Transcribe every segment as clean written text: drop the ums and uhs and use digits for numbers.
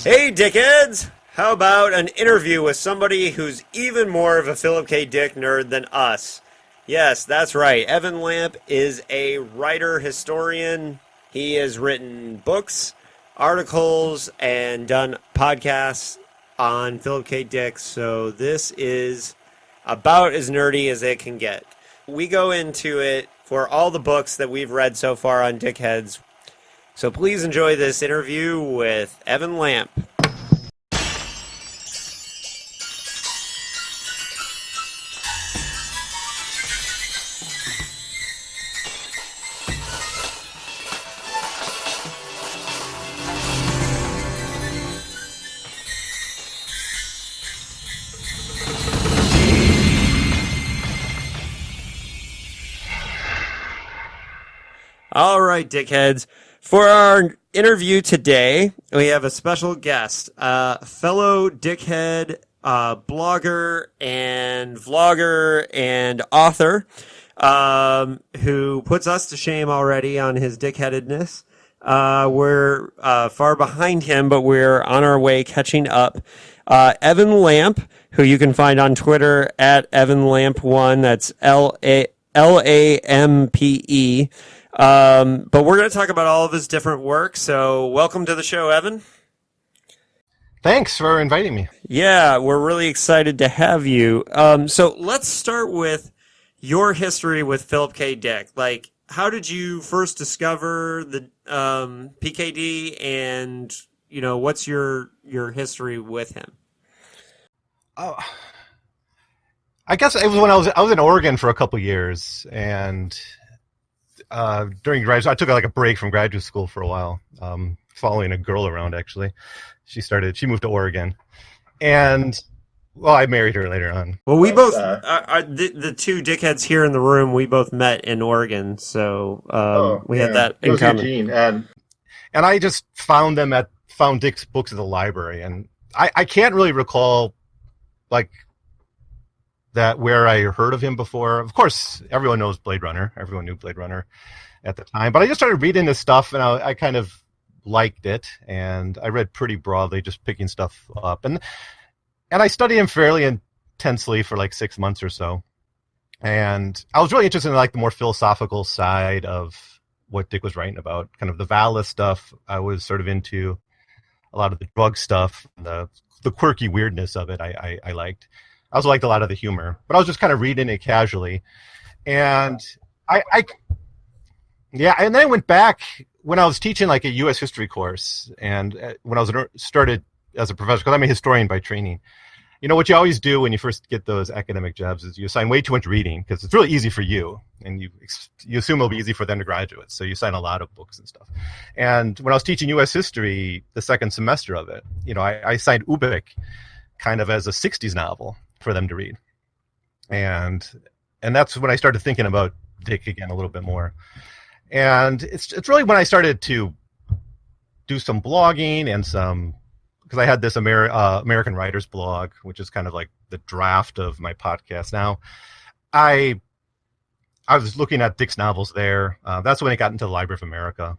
Hey, Dickheads! How about an interview with somebody who's even more of a Philip K. Dick nerd than us? Yes, that's right. Evan Lampe is a writer, historian. He has written books, articles, and done podcasts on Philip K. Dick, so this is about as nerdy as it can get. We go into it for all the books that we've read so far on Dickheads. So please enjoy this interview with Evan Lampe. All right, Dickheads. For our interview today, we have a special guest, fellow Dickhead, blogger and vlogger and author, who puts us to shame already on his dickheadedness. We're far behind him, but we're on our way catching up. Evan Lampe, who you can find on Twitter at EvanLampe1. That's Lampe. But we're going to talk about all of his different work. So welcome to the show, Evan. Thanks for inviting me. Yeah, we're really excited to have you. So let's start with your history with Philip K. Dick. Like, how did you first discover the PKD, and what's your history with him? I guess it was when I was in Oregon for a couple years, and during graduate, I took like a break from graduate school for a while, following a girl around. Actually, she moved to Oregon, and I married her later on. Well, we both the two dickheads here in the room. We both met in Oregon, so we had that in common. Eugene, and I just found Dick's books at the library, and I can't really recall like that where I heard of him before. Of course, everyone knows Blade Runner. Everyone knew Blade Runner at the time. But I just started reading this stuff, and I kind of liked it. And I read pretty broadly, just picking stuff up. And I studied him fairly intensely for like 6 months or so. And I was really interested in like the more philosophical side of what Dick was writing about, kind of the Valis stuff. I was sort of into a lot of the drug stuff, the quirky weirdness of it I liked. I also liked a lot of the humor, but I was just kind of reading it casually. And and then I went back when I was teaching like a U.S. history course, and when I was started as a professor, because I'm a historian by training. What you always do when you first get those academic jobs is you assign way too much reading, because it's really easy for you, and you assume it'll be easy for the undergraduates, so you assign a lot of books and stuff. And when I was teaching U.S. history, the second semester of it, I assigned Ubik kind of as a 60s novel for them to read. And that's when I started thinking about Dick again a little bit more. And it's really when I started to do some blogging and because I had this American Writers blog, which is kind of like the draft of my podcast now. I was looking at Dick's novels there. That's when I got into the Library of America.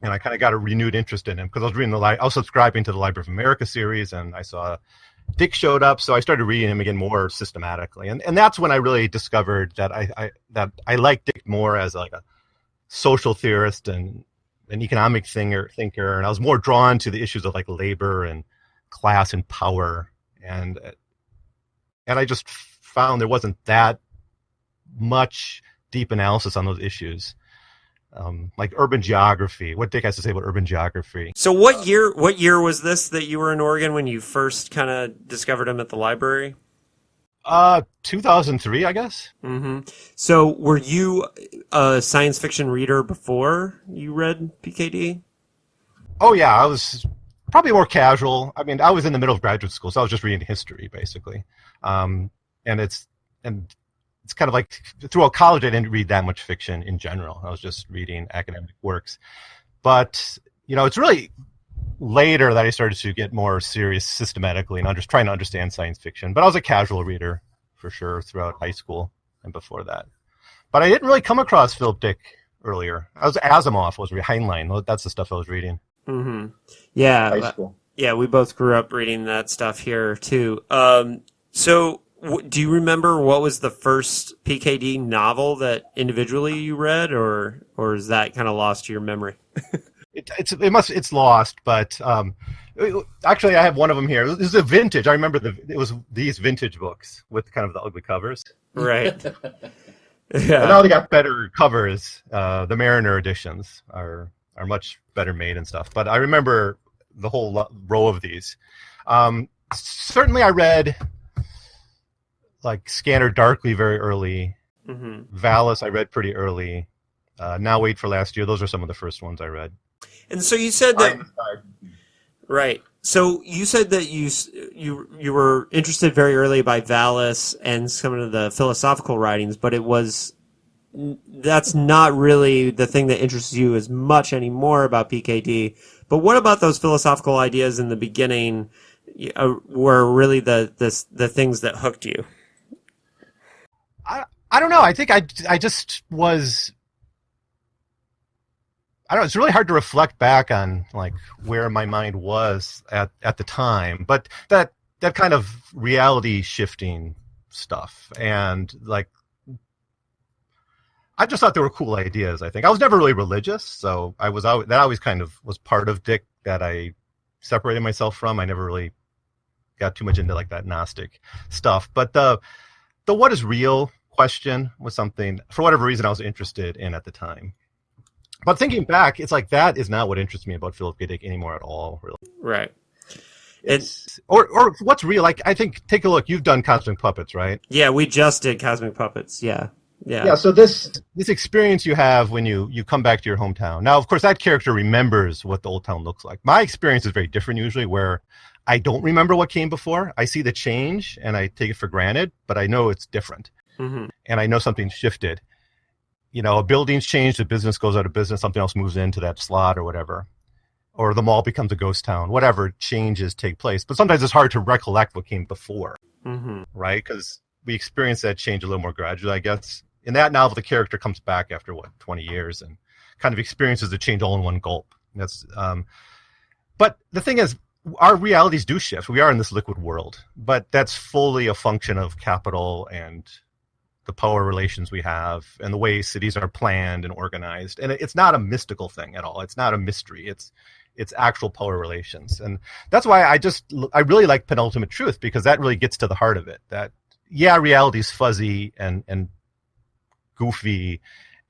And I kind of got a renewed interest in him because I was reading I was subscribing to the Library of America series, and I saw Dick showed up, so I started reading him again more systematically, and that's when I really discovered that I like Dick more as like a social theorist and an economic thinker, and I was more drawn to the issues of like labor and class and power, and I just found there wasn't that much deep analysis on those issues. Like urban geography, what Dick has to say about urban geography. So what year was this that you were in Oregon when you first kind of discovered him at the library? 2003, I guess. Mm-hmm. So were you a science fiction reader before you read PKD? Oh yeah, I was probably more casual. I mean, I was in the middle of graduate school, so I was just reading history basically. And it's kind of like throughout college, I didn't read that much fiction in general. I was just reading academic works. But, it's really later that I started to get more serious systematically and just trying to understand science fiction. But I was a casual reader for sure throughout high school and before that. But I didn't really come across Philip Dick earlier. I was Asimov, was Heinlein. That's the stuff I was reading. Mm-hmm. Yeah. High school. Yeah, we both grew up reading that stuff here too. So do you remember what was the first PKD novel that individually you read, or is that kind of lost to your memory? It's lost, but actually I have one of them here. This is a vintage. I remember it was these vintage books with kind of the ugly covers. Right. And Yeah. now they got better covers. The Mariner editions are much better made and stuff. But I remember the whole row of these. Certainly, I read like Scanner Darkly very early. Mm-hmm. Valis I read pretty early. Now Wait for Last Year. Those are some of the first ones I read. And so you said that, right? So you said that you were interested very early by Valis and some of the philosophical writings, but that's not really the thing that interests you as much anymore about PKD. But what about those philosophical ideas in the beginning were really the things that hooked you? I don't know. I think I just was. I don't know. It's really hard to reflect back on like where my mind was at the time, but that kind of reality shifting stuff and like I just thought they were cool ideas. I think I was never really religious, so that always kind of was part of Dick that I separated myself from. I never really got too much into like that Gnostic stuff, but the what is real question was something for whatever reason I was interested in at the time. But thinking back, it's like that is not what interests me about Philip K. Dick anymore at all, really. Right. It's or what's real. Like I think, take a look. You've done Cosmic Puppets, right? Yeah, we just did Cosmic Puppets. Yeah. Yeah. So this experience you have when you come back to your hometown. Now, of course, that character remembers what the old town looks like. My experience is very different usually, where I don't remember what came before. I see the change and I take it for granted, but I know it's different, Mm-hmm. and I know something shifted. You know, a building's changed, a business goes out of business, something else moves into that slot or whatever. Or the mall becomes a ghost town, whatever changes take place. But sometimes it's hard to recollect what came before, Mm-hmm. right? Because we experience that change a little more gradually, I guess. In that novel, the character comes back after, 20 years and kind of experiences the change all in one gulp. That's, but the thing is, our realities do shift. We are in this liquid world, but that's fully a function of capital and the power relations we have and the way cities are planned and organized. And it's not a mystical thing at all. It's not a mystery. It's actual power relations. And that's why I really like Penultimate Truth, because that really gets to the heart of it. That, yeah, reality's fuzzy and goofy,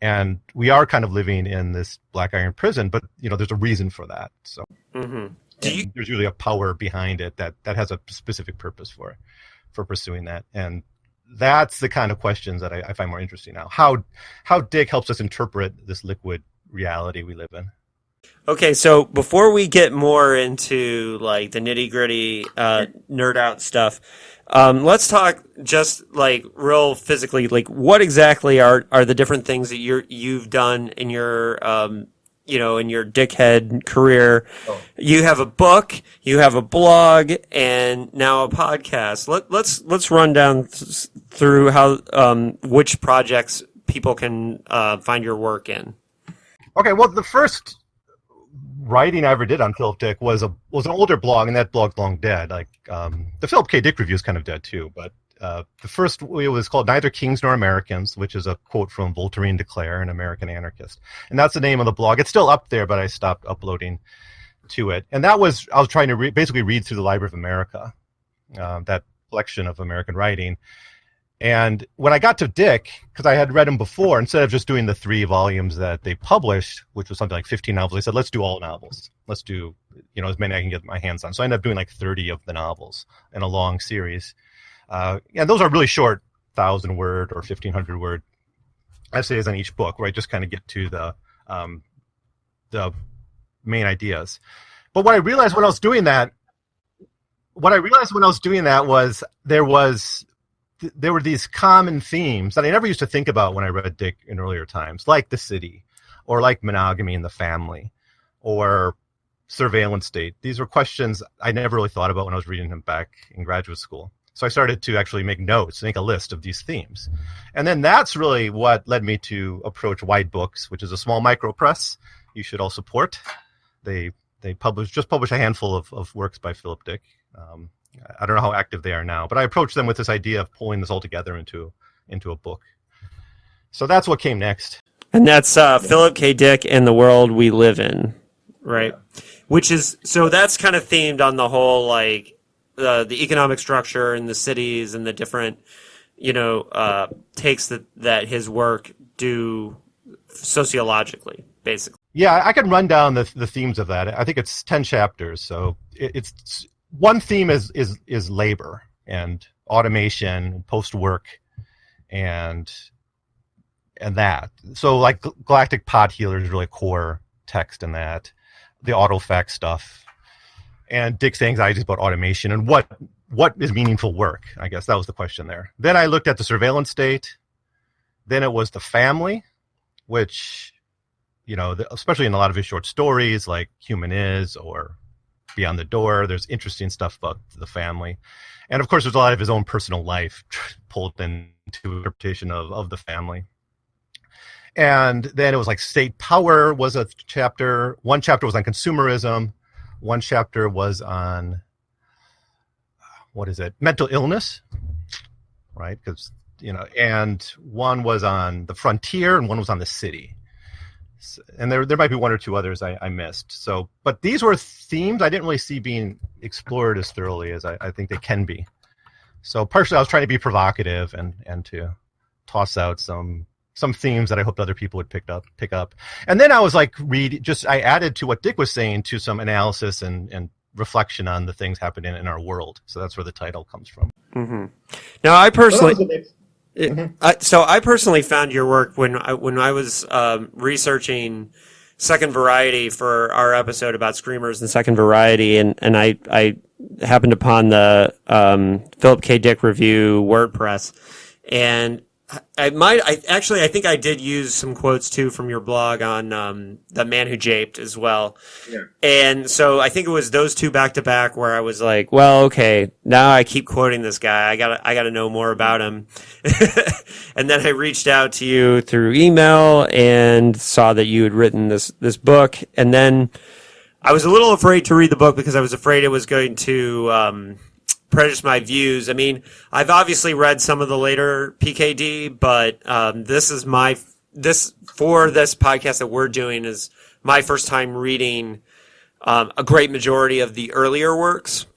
and we are kind of living in this black iron prison, but there's a reason for that. So Mm-hmm. there's usually a power behind it that has a specific purpose for pursuing that. And that's the kind of questions that I find more interesting now. How Dick helps us interpret this liquid reality we live in. Okay, so before we get more into like the nitty gritty nerd out stuff, let's talk just like real physically. Like, what exactly are the different things that you've done in your in your Dickhead career? Oh. You have a book, you have a blog, and now a podcast. Let's run down through how which projects people can find your work in. Okay, well, the first writing I ever did on Philip Dick was an older blog, and that blog's long dead. Like the Philip K. Dick review is kind of dead too, but the first, it was called Neither Kings Nor Americans, which is a quote from Voltaire de Cleyre, an American anarchist. And that's the name of the blog. It's still up there, but I stopped uploading to it. And I was trying to basically read through the Library of America, that collection of American writing. And when I got to Dick, because I had read him before, instead of just doing the 3 volumes that they published, which was something like 15 novels, they said, let's do all novels. Let's do, as many I can get my hands on. So I ended up doing like 30 of the novels in a long series. And those are really short, 1,000-word or 1,500-word essays on each book, where I just kind of get to the main ideas. But what I realized when I was doing that was there were these common themes that I never used to think about when I read Dick in earlier times, like the city, or like monogamy in the family, or surveillance state. These were questions I never really thought about when I was reading him back in graduate school. So I started to actually make notes, make a list of these themes. And then that's really what led me to approach Wide Books, which is a small micro press you should all support. They they published a handful of works by Philip Dick. I don't know how active they are now, but I approached them with this idea of pulling this all together into a book. So that's what came next. And that's Philip K. Dick and the World We Live In, right? Yeah. Which is, so that's kind of themed on the whole, like, the economic structure in the cities and the different, takes that his work do sociologically, basically. Yeah, I can run down the themes of that. I think it's 10 chapters. So it's one theme is labor and automation, post-work, and that. So like Galactic Pod Healer is really a core text in that. The autofact stuff. And Dick's anxieties about automation and what is meaningful work. I guess that was the question there. Then I looked at the surveillance state. Then it was the family, which, especially in a lot of his short stories like Human Is or Beyond the Door, there's interesting stuff about the family. And of course, there's a lot of his own personal life pulled into interpretation of the family. And then it was like state power was a chapter. One chapter was on consumerism. One chapter was on, mental illness, right? Because, and one was on the frontier and one was on the city. And there might be one or two others I missed. So, but these were themes I didn't really see being explored as thoroughly as I think they can be. So partially I was trying to be provocative and to toss out some themes that I hoped other people would pick up. And then I was like, I added to what Dick was saying to some analysis and reflection on the things happening in our world. So that's where the title comes from. Mm-hmm. Now, I personally, I personally found your work when I was researching Second Variety for our episode about screamers and Second Variety, and I happened upon the Philip K. Dick review WordPress, and I think I did use some quotes too from your blog on The Man Who Japed as well. Yeah. And so I think it was those two back to back where I was like, well, okay, now I keep quoting this guy. I gotta know more about him. And then I reached out to you through email and saw that you had written this book. And then I was a little afraid to read the book because I was afraid it was going to prejudice my views. I mean, I've obviously read some of the later PKD, but for this podcast that we're doing is my first time reading a great majority of the earlier works.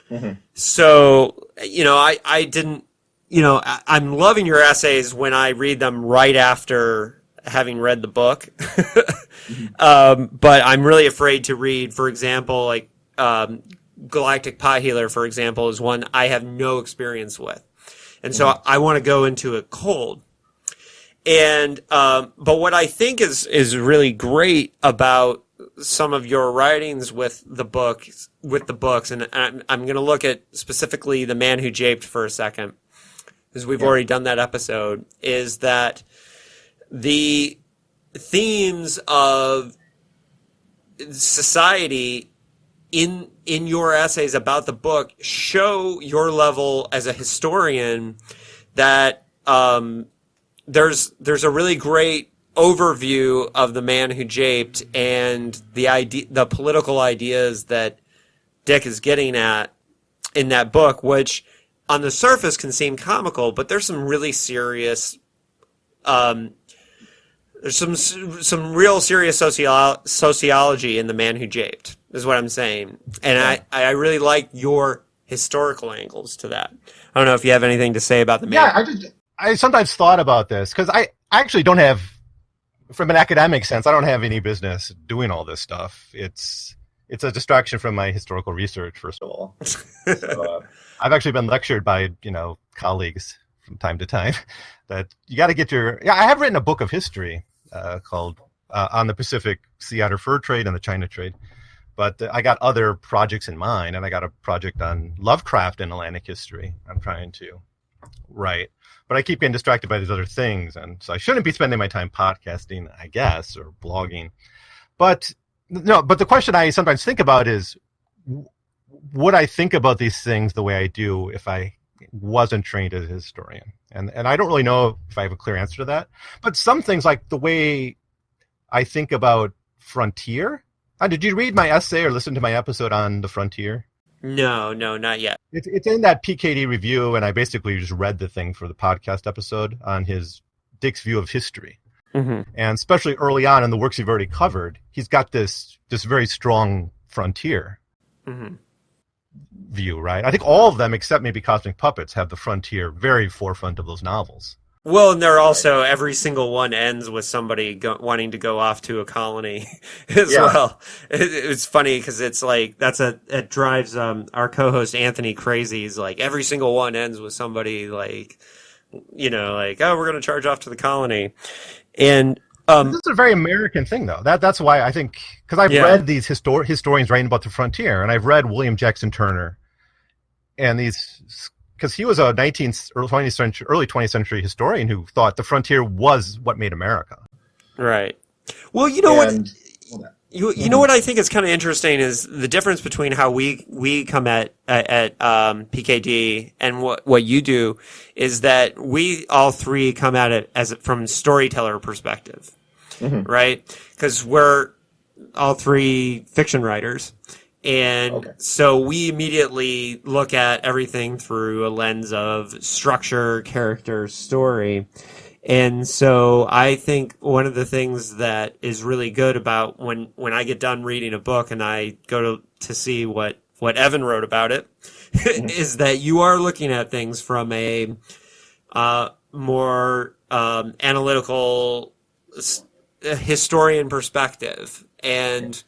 Mm-hmm. So, I didn't, I'm loving your essays when I read them right after having read the book. Mm-hmm. But I'm really afraid to read, for example, like, Galactic Pod Healer, for example, is one I have no experience with. And so I want to go into it cold. And, but what I think is really great about some of your writings with the books, and I'm going to look at specifically The Man Who Japed for a second, because we've already done that episode, is that the themes of society in your essays about the book show your level as a historian, that there's a really great overview of The Man Who Japed and the political ideas that Dick is getting at in that book, which on the surface can seem comical, but there's some really serious there's some real serious sociology in The Man Who Japed, is what I'm saying. And I really like your historical angles to that. I don't know if you have anything to say about the man. Yeah, I sometimes thought about this, because I actually don't have, from an academic sense, I don't have any business doing all this stuff. It's a distraction from my historical research, first of all. So, I've actually been lectured by, colleagues from time to time that you got to get I have written a book of history called On the Pacific Sea Otter Fur Trade and the China Trade. But I got other projects in mind, and I got a project on Lovecraft and Atlantic history I'm trying to write. But I keep getting distracted by these other things, and so I shouldn't be spending my time podcasting, I guess, or blogging. But the question I sometimes think about is, would I think about these things the way I do if I wasn't trained as a historian? And I don't really know if I have a clear answer to that. But some things, like the way I think about frontier, Did you read my essay or listen to my episode on the frontier? No, not yet. It's in that PKD review, and I basically just read the thing for the podcast episode on his Dick's view of history. Mm-hmm. And especially early on in the works you've already covered, he's got this very strong frontier view, right? I think all of them, except maybe Cosmic Puppets, have the frontier very forefront of those novels. Well, and they're also, every single one ends with somebody wanting to go off to a colony as well. It's funny because it's like, it drives our co-host Anthony crazy. He's like, every single one ends with somebody like, like, oh, we're going to charge off to the colony. And this is a very American thing, though. That's why I think, because I've read these historians writing about the frontier, and I've read William Jackson Turner, and these, because he was a early 20th century historian who thought the frontier was what made America. Right. Well, you know what? You know what I think is kind of interesting is the difference between how we come at PKD and what you do is that we all three come at it from storyteller perspective, right? Because we're all three fiction writers, and so we immediately look at everything through a lens of structure, character, story. And so I think one of the things that is really good about when I get done reading a book and I go to see what Evan wrote about it is that you are looking at things from a more analytical historian perspective. And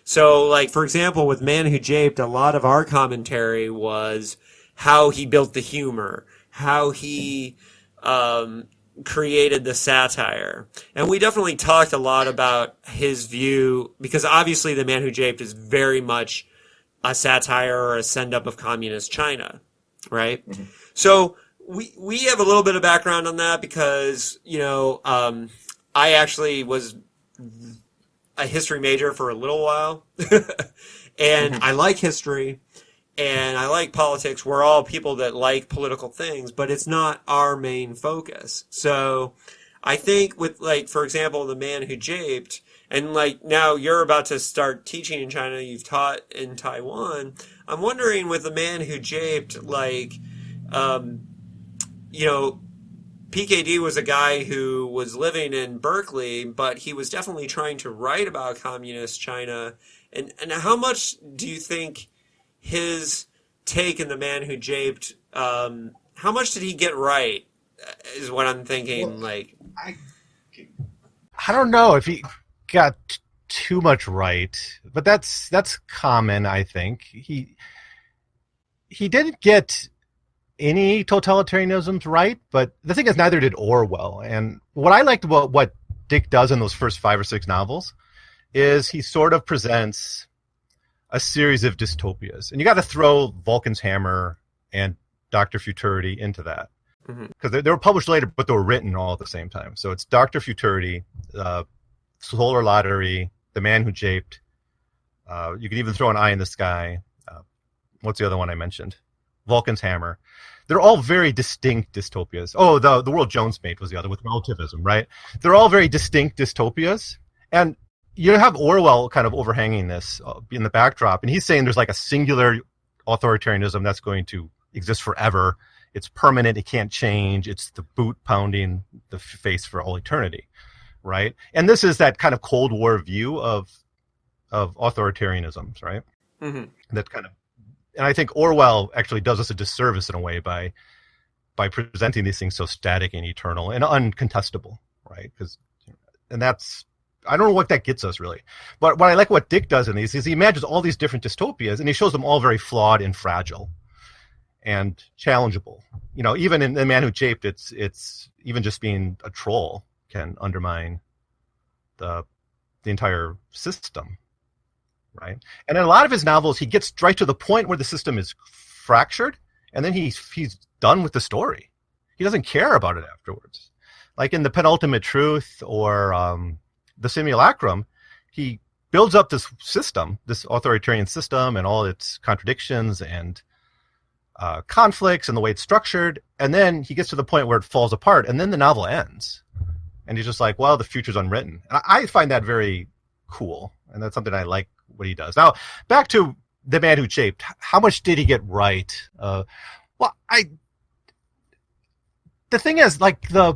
so, like, for example, with Man Who Japed, a lot of our commentary was how he built the humor, how he created the satire. And we definitely talked a lot about his view, because obviously The Man Who Japed is very much a satire or a send-up of communist China, right? So we have a little bit of background on that because, I actually was a history major for a little while, and I like history. And I like politics. We're all people that like political things, but it's not our main focus. So I think with, like, for example, The Man Who Japed, and like now you're about to start teaching in China, you've taught in Taiwan. I'm wondering with The Man Who Japed, like, PKD was a guy who was living in Berkeley, but he was definitely trying to write about communist China. And how much do you think his take in The Man Who Japed, how much did he get right, is what I'm thinking. Well, I don't know if he got too much right, but that's common, I think. He didn't get any totalitarianisms right, but the thing is, neither did Orwell. And what I liked about what Dick does in those first 5 or 6 novels is he sort of presents a series of dystopias. And you got to throw Vulcan's Hammer and Dr. Futurity into that. Because they were published later, but they were written all at the same time. So it's Dr. Futurity, Solar Lottery, The Man Who Japed. You could even throw An Eye in the Sky. What's the other one I mentioned? Vulcan's Hammer. They're all very distinct dystopias. Oh, the World Jones Made was the other, with relativism, right? They're all very distinct dystopias. And you have Orwell kind of overhanging this in the backdrop, and he's saying there's like a singular authoritarianism that's going to exist forever. It's permanent. It can't change. It's the boot pounding the face for all eternity, right? And this is that kind of Cold War view of authoritarianisms, right? That kind of, and I think Orwell actually does us a disservice in a way by presenting these things so static and eternal and uncontestable, right? And that's, I don't know what that gets us, really. But what I like what Dick does in these is he imagines all these different dystopias, and he shows them all very flawed and fragile and challengeable. Even in The Man Who Japed, it's even just being a troll can undermine the entire system, right? And in a lot of his novels, he gets right to the point where the system is fractured, and then he's done with the story. He doesn't care about it afterwards. Like in The Penultimate Truth or The Simulacrum, he builds up this system, this authoritarian system, and all its contradictions and conflicts and the way it's structured, and then he gets to the point where it falls apart, and then the novel ends. And he's just like, well, the future's unwritten. And I find that very cool, and that's something I like what he does. Now, back to The Man Who Japed. How much did he get right? Well, the thing is, the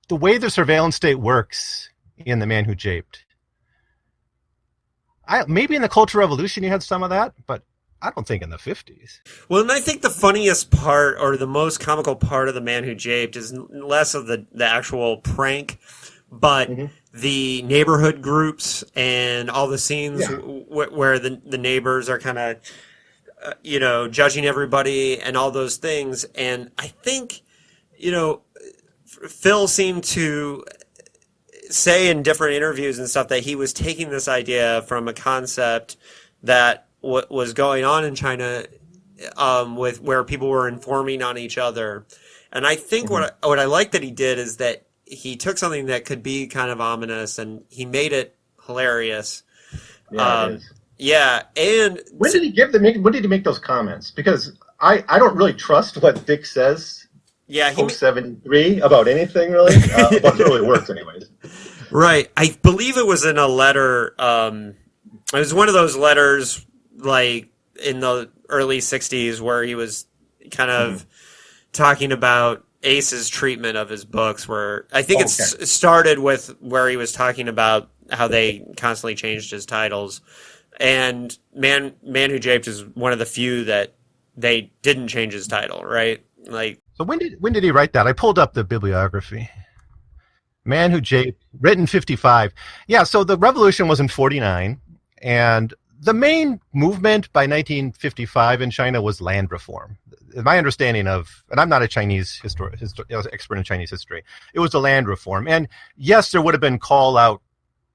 way the surveillance state works in The Man Who Japed. Maybe in the Cultural Revolution you had some of that, but I don't think in the 50s. Well, and I think the funniest part, or the most comical part of The Man Who Japed, is less of the actual prank, but the neighborhood groups and all the scenes where the neighbors are kind of, judging everybody and all those things. And I think, Phil seemed to say in different interviews and stuff that he was taking this idea from a concept that was going on in China, with where people were informing on each other. And I think what I like that he did is that he took something that could be kind of ominous and he made it hilarious. Yeah, it is. Yeah, and when did he make those comments? Because I don't really trust what Dick says. Yeah, he 73 about anything really. About the early works, anyways. Right, I believe it was in a letter. It was one of those letters, like in the early '60s, where he was kind of talking about Ace's treatment of his books. Where I think it started with where he was talking about how they constantly changed his titles. And Man Who Japed is one of the few that they didn't change his title, right? So when did he write that? I pulled up the bibliography. Man Who Japed, written 55. Yeah, so the revolution was in 49, and the main movement by 1955 in China was land reform. My understanding of, and I'm not a Chinese expert in Chinese history, it was the land reform. And yes, there would have been kind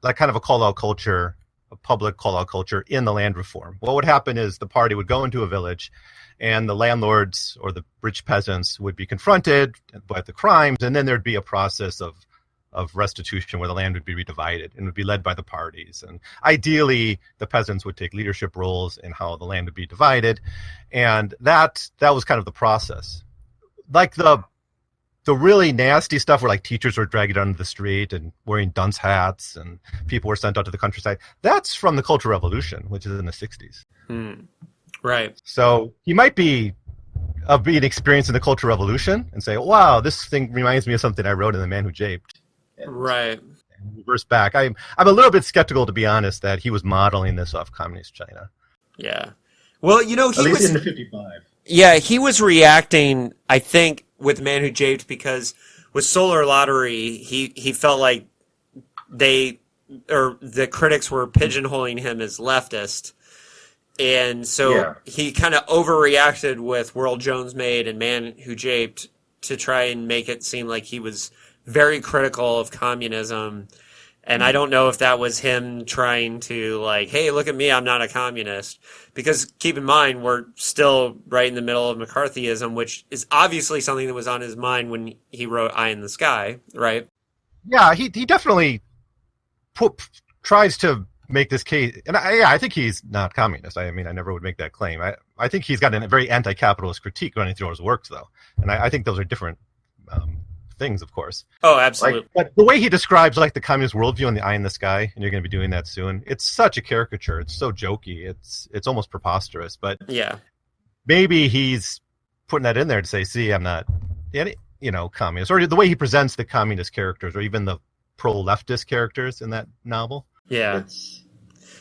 of a call-out culture, a public call-out culture in the land reform. What would happen is the party would go into a village and the landlords or the rich peasants would be confronted by the crimes, and then there'd be a process of restitution where the land would be redivided and would be led by the parties. And ideally, the peasants would take leadership roles in how the land would be divided. And that was kind of the process. Like the really nasty stuff where like teachers were dragged onto the street and wearing dunce hats and people were sent out to the countryside. That's from the Cultural Revolution, which is in the 60s. Right. So he might be being experienced in the Cultural Revolution and say, wow, this thing reminds me of something I wrote in The Man Who Japed. Right. And reverse back. I'm a little bit skeptical, to be honest, that he was modeling this off communist China. Yeah. Well, he was in the 55. Yeah, he was reacting, I think, with Man Who Japed because with Solar Lottery, he felt like the critics were pigeonholing him as leftist. And so he kind of overreacted with World Jones Made and Man Who Japed to try and make it seem like he was very critical of communism. And I don't know if that was him trying to like, hey, look at me, I'm not a communist. Because keep in mind, we're still right in the middle of McCarthyism, which is obviously something that was on his mind when he wrote Eye in the Sky, right? Yeah, he definitely tries to make this case. And I think he's not communist. I mean, I never would make that claim. I think he's got a very anti-capitalist critique running through his works, though. And I think those are different things, of course. Oh, absolutely. But the way he describes like the communist worldview in the Eye in the Sky, and you're going to be doing that soon, it's such a caricature. It's so jokey. It's almost preposterous. But yeah, maybe he's putting that in there to say, see, I'm not, communist. Or the way he presents the communist characters, or even the pro-leftist characters in that novel. Yeah. It's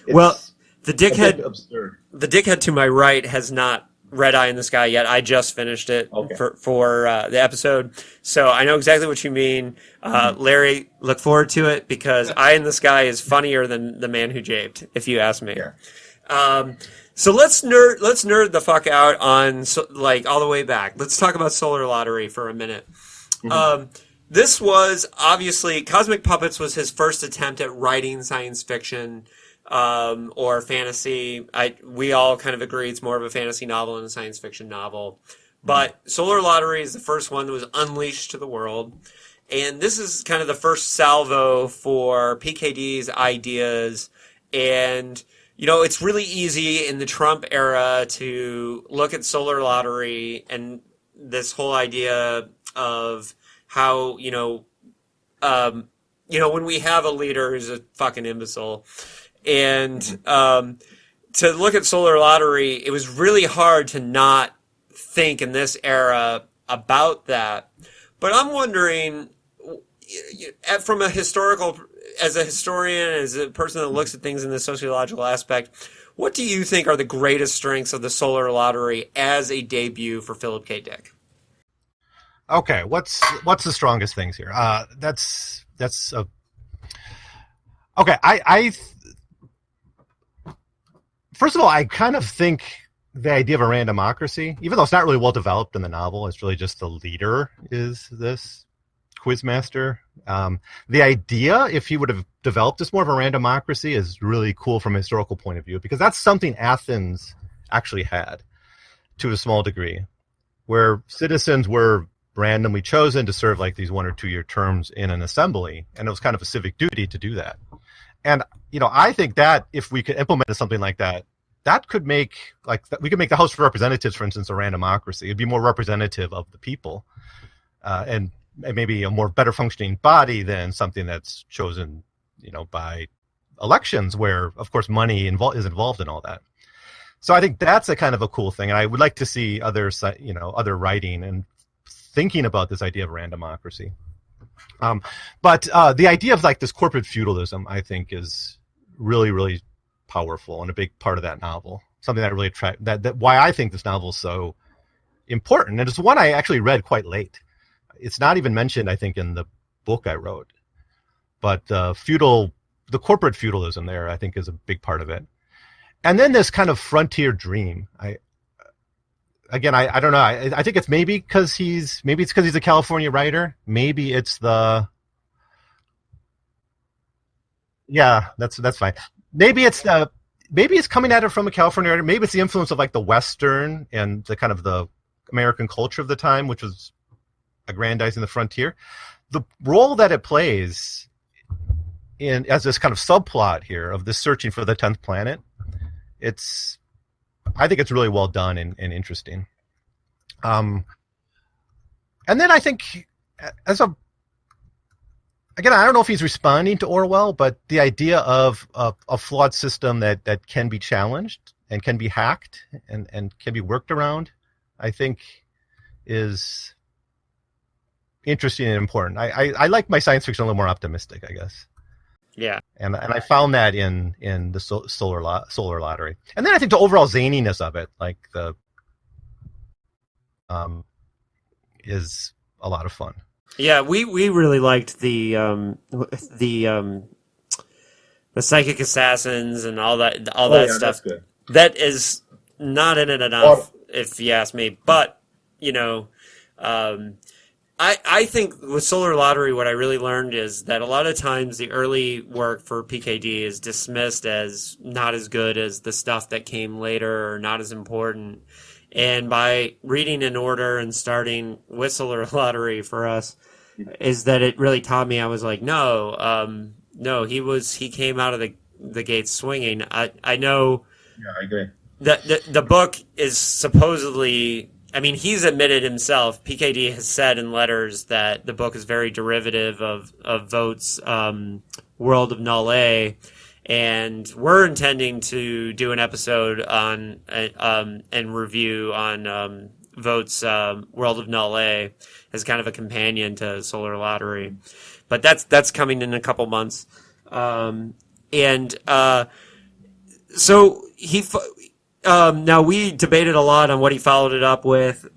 well, the dickhead to my right has not read Eye in the Sky yet. I just finished it for the episode, so I know exactly what you mean. Larry, look forward to it because Eye in the Sky is funnier than The Man Who Japed, if you ask me. Yeah. So let's nerd the fuck out on all the way back. Let's talk about Solar Lottery for a minute. This was obviously Cosmic Puppets was his first attempt at writing science fiction. Or fantasy. We all kind of agree it's more of a fantasy novel than a science fiction novel. But Solar Lottery is the first one that was unleashed to the world. And this is kind of the first salvo for PKD's ideas. And, it's really easy in the Trump era to look at Solar Lottery and this whole idea of how, when we have a leader who's a fucking imbecile, and to look at Solar Lottery, it was really hard to not think in this era about that. But I'm wondering, from a historical, as a historian, as a person that looks at things in the sociological aspect, what do you think are the greatest strengths of the Solar Lottery as a debut for Philip K. Dick? Okay, what's the strongest things here? Okay. First of all, I kind of think the idea of a randomocracy, even though it's not really well developed in the novel, it's really just the leader is this quizmaster. The idea, if he would have developed this more of a randomocracy, is really cool from a historical point of view, because that's something Athens actually had to a small degree, where citizens were randomly chosen to serve like these 1 or 2 year terms in an assembly, and it was kind of a civic duty to do that. And I think that if we could implement something like that, that could make we could make the House of Representatives, for instance, a randomocracy. It'd be more representative of the people, and maybe a more better functioning body than something that's chosen, by elections, where of course money is involved in all that. So I think that's a kind of a cool thing, and I would like to see other writing and thinking about this idea of randomocracy. But the idea of like this corporate feudalism, I think, is really, really powerful and a big part of that novel. Something that really that why I think this novel is so important, and it's one I actually read quite late. It's not even mentioned, I think, in the book I wrote. But the corporate feudalism there, I think, is a big part of it. And then this kind of frontier dream. I don't know. I think it's maybe because he's a California writer. Maybe it's that's fine. Maybe it's coming at it from a California writer. Maybe it's the influence of like the Western and the kind of the American culture of the time, which was aggrandizing the frontier. The role that it plays as this kind of subplot here of this searching for the 10th planet, I think it's really well done and interesting. And then I think again, I don't know if he's responding to Orwell, but the idea of a flawed system that can be challenged and can be hacked and can be worked around, I think is interesting and important. I like my science fiction a little more optimistic, I guess. Yeah, and I found that in the Solar Lottery, and then I think the overall zaniness of it, like is a lot of fun. Yeah, we really liked the psychic assassins and all that stuff. That's good. That is not in it enough, if you ask me. But I think with Solar Lottery, what I really learned is that a lot of times the early work for PKD is dismissed as not as good as the stuff that came later, or not as important. And by reading in order and starting with Solar Lottery for us, is that it really taught me. I was like, no, he came out of the gates swinging. I know. Yeah, I agree. The book is supposedly, I mean, he's admitted himself, PKD has said in letters that the book is very derivative of Vogt's World of Null A, and we're intending to do an episode on and review on Vogt's World of Null A as kind of a companion to Solar Lottery. But that's coming in a couple months. So he... now we debated a lot on what he followed it up with.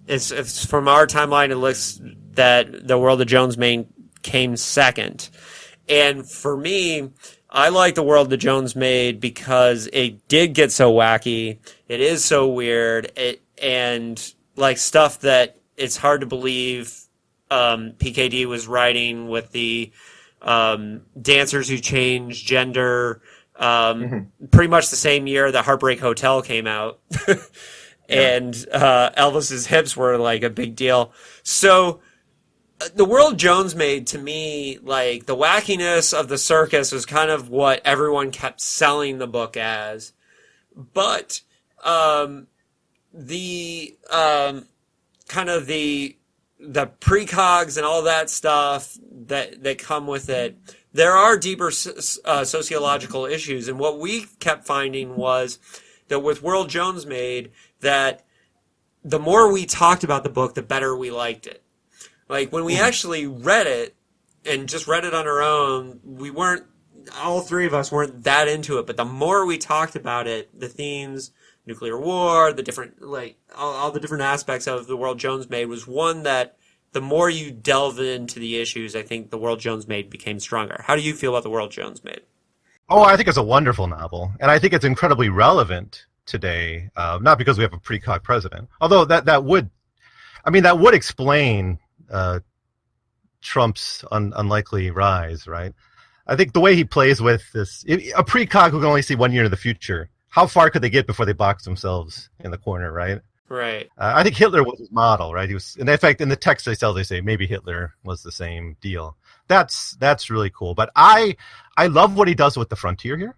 It's from our timeline, it looks that the World of Jones Maid came second. And for me, I like the World of Jones Maid because it did get so wacky. It is so weird. And like stuff that it's hard to believe PKD was writing with the dancers who change gender. Pretty much the same year that Heartbreak Hotel came out. And Elvis's hips were like a big deal. So the World Jones Maid, to me, like the wackiness of the circus was kind of what everyone kept selling the book as. But the kind of the the precogs and all that stuff that come with it, there are deeper sociological issues. And what we kept finding was that with World Jones Made, that the more we talked about the book, the better we liked it. Like when we actually read it and just read it on our own, all three of us weren't that into it. But the more we talked about it, the themes, nuclear war, the different, like all the different aspects of the World Jones Made, was one that the more you delve into the issues, I think the World Jones Made became stronger. How do you feel about the World Jones Made? Oh, I think it's a wonderful novel, and I think it's incredibly relevant today. Not because we have a precog president, although that would explain Trump's unlikely rise, right? I think the way he plays with this, a precog who can only see 1 year into the future, how far could they get before they box themselves in the corner, right? Right. I think Hitler was his model, right? He was, in fact, in the text they say maybe Hitler was the same deal. That's really cool. But I love what he does with the frontier here.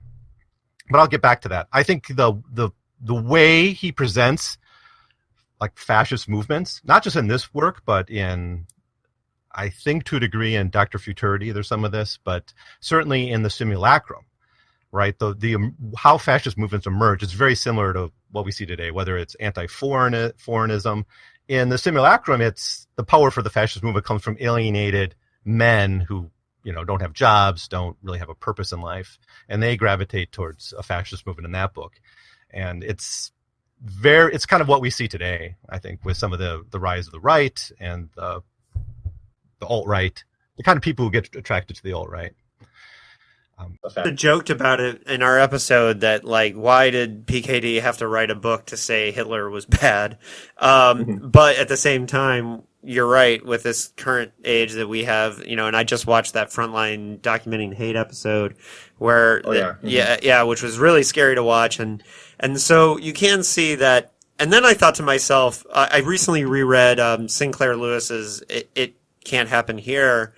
But I'll get back to that. I think the way he presents like fascist movements, not just in this work, but in, I think to a degree in Dr. Futurity, there's some of this, but certainly in the Simulacrum, right? The how fascist movements emerge is very similar to what we see today, whether it's anti-foreignism. In the Simulacrum, it's the power for the fascist movement comes from alienated men who, don't have jobs, don't really have a purpose in life, and they gravitate towards a fascist movement in that book. And it's kind of what we see today, I think, with some of the rise of the right and the alt-right, the kind of people who get attracted to the alt-right. I joked about it in our episode that, like, why did PKD have to write a book to say Hitler was bad? But at the same time, you're right, with this current age that we have, and I just watched that Frontline Documenting Hate episode where, which was really scary to watch. And so you can see that. And then I thought to myself, I recently reread Sinclair Lewis's It Can't Happen Here.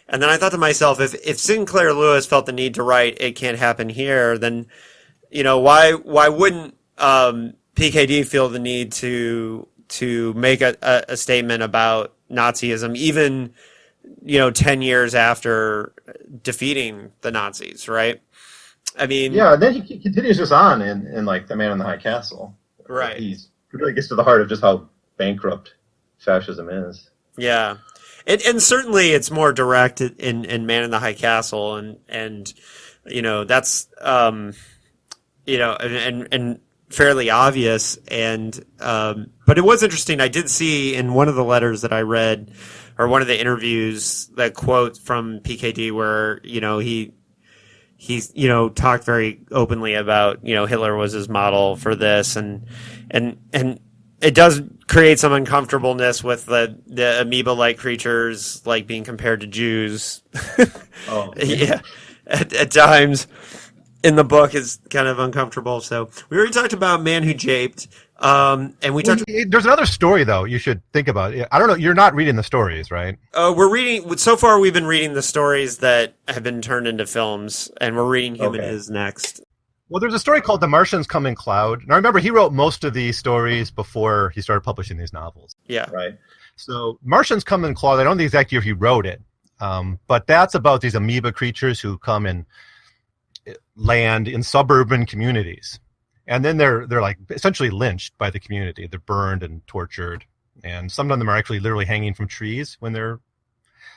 And then I thought to myself, if Sinclair Lewis felt the need to write It Can't Happen Here, then, why wouldn't PKD feel the need to make a statement about Nazism, even, 10 years after defeating the Nazis, right? I mean... Yeah, and then he continues this on in like The Man in the High Castle. Right. He really gets to the heart of just how bankrupt fascism is. Yeah. And certainly it's more direct in Man in the High Castle, and that's and fairly obvious. And but it was interesting. I did see in one of the letters that I read, or one of the interviews, that quote from PKD where he's talked very openly about Hitler was his model for this, and it does create some uncomfortableness with the amoeba-like creatures, like being compared to Jews. Oh, yeah. At times in the book is kind of uncomfortable. So we already talked about Man Who Japed, and we talked. There's another story though you should think about. I don't know. You're not reading the stories, right? We're reading. So far, we've been reading the stories that have been turned into films, and we're reading Human Is next. Well, there's a story called The Martians Come in Cloud. And I remember he wrote most of these stories before he started publishing these novels. Yeah. Right. So Martians Come in Cloud, I don't know the exact year he wrote it, but that's about these amoeba creatures who come and land in suburban communities. And then they're like essentially lynched by the community. They're burned and tortured. And some of them are actually literally hanging from trees when they're...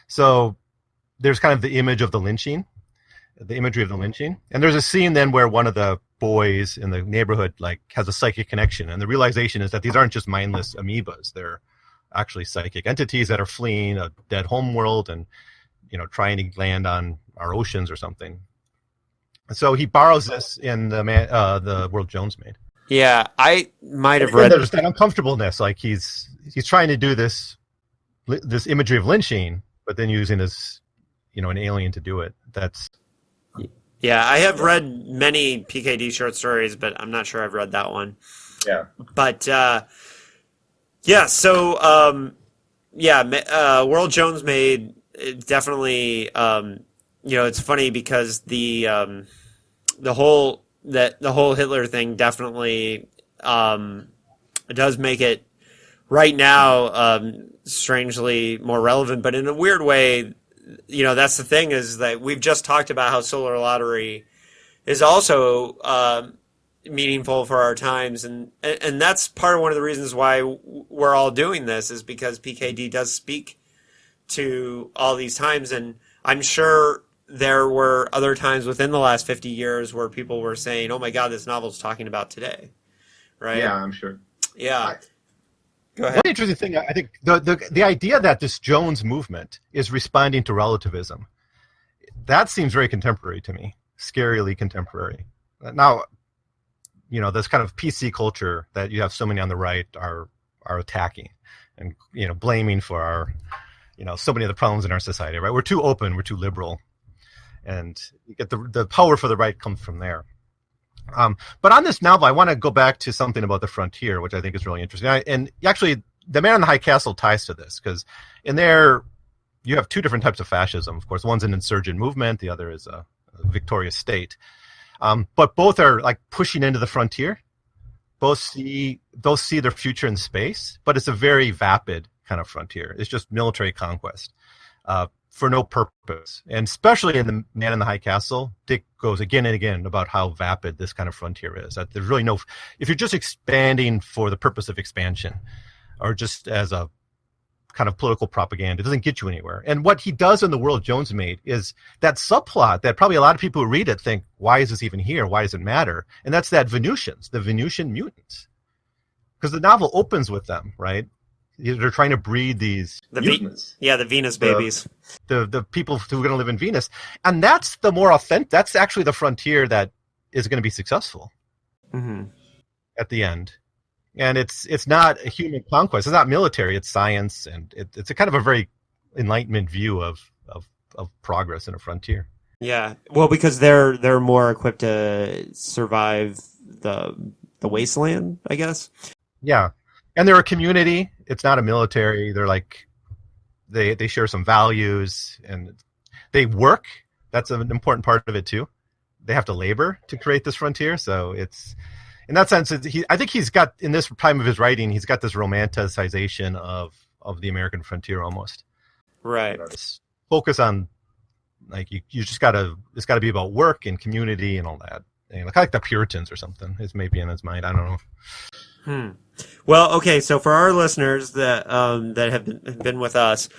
So there's kind of the image of the lynching. The imagery of the lynching. And there's a scene then where one of the boys in the neighborhood like has a psychic connection, and the realization is that these aren't just mindless amoebas, they're actually psychic entities that are fleeing a dead home world and trying to land on our oceans or something. So he borrows this in the World Jones Made. Yeah, I might have read. There's that uncomfortableness, like he's trying to do this imagery of lynching, but then using this an alien to do it. That's... Yeah, I have read many PKD short stories, but I'm not sure I've read that one. Yeah. But, so, World Jones Made, definitely, it's funny because the whole Hitler thing definitely does make it right now, strangely more relevant, but in a weird way, that's the thing, is that we've just talked about how Solar Lottery is also meaningful for our times, and that's part of one of the reasons why we're all doing this, is because PKD does speak to all these times, and I'm sure there were other times within the last 50 years where people were saying, "Oh my God, this novel's talking about today," right? Yeah, I'm sure. Yeah. Go ahead. One interesting thing, I think, the idea that this Jones movement is responding to relativism, that seems very contemporary to me, scarily contemporary. Now, this kind of PC culture that you have so many on the right are attacking and, blaming for our, so many of the problems in our society, right? We're too open, we're too liberal. And you get the power for the right comes from there. But on this novel, I want to go back to something about the frontier, which I think is really interesting. And actually, The Man in the High Castle ties to this, because in there, you have two different types of fascism. Of course, one's an insurgent movement, the other is a victorious state. But both are like pushing into the frontier. Both see their future in space, but it's a very vapid kind of frontier. It's just military conquest. For no purpose. And especially in The Man in the High Castle, Dick goes again and again about how vapid this kind of frontier is. That there's really if you're just expanding for the purpose of expansion, or just as a kind of political propaganda, it doesn't get you anywhere. And what he does in The World Jones Made is that subplot that probably a lot of people who read it think, why is this even here? Why does it matter? And that's the Venusian mutants. Because the novel opens with them, right? They're trying to breed these mutants. The Venus babies. The people who are going to live in Venus. And that's the more authentic, that's actually the frontier that is going to be successful at the end. And it's not a human conquest. It's not military. It's science. And it's a kind of a very Enlightenment view of progress in a frontier. Yeah. Well, because they're more equipped to survive the wasteland, I guess. Yeah. And they're a community. It's not a military. They're like, they share some values, and they work. That's an important part of it too. They have to labor to create this frontier. So it's, in that sense, I think he's got, in this time of his writing, he's got this romanticization of the American frontier almost. Right. Focus on, like, you just it's gotta be about work and community and all that. And like the Puritans or something is maybe in his mind. I don't know. Well, okay, so for our listeners that have been with us,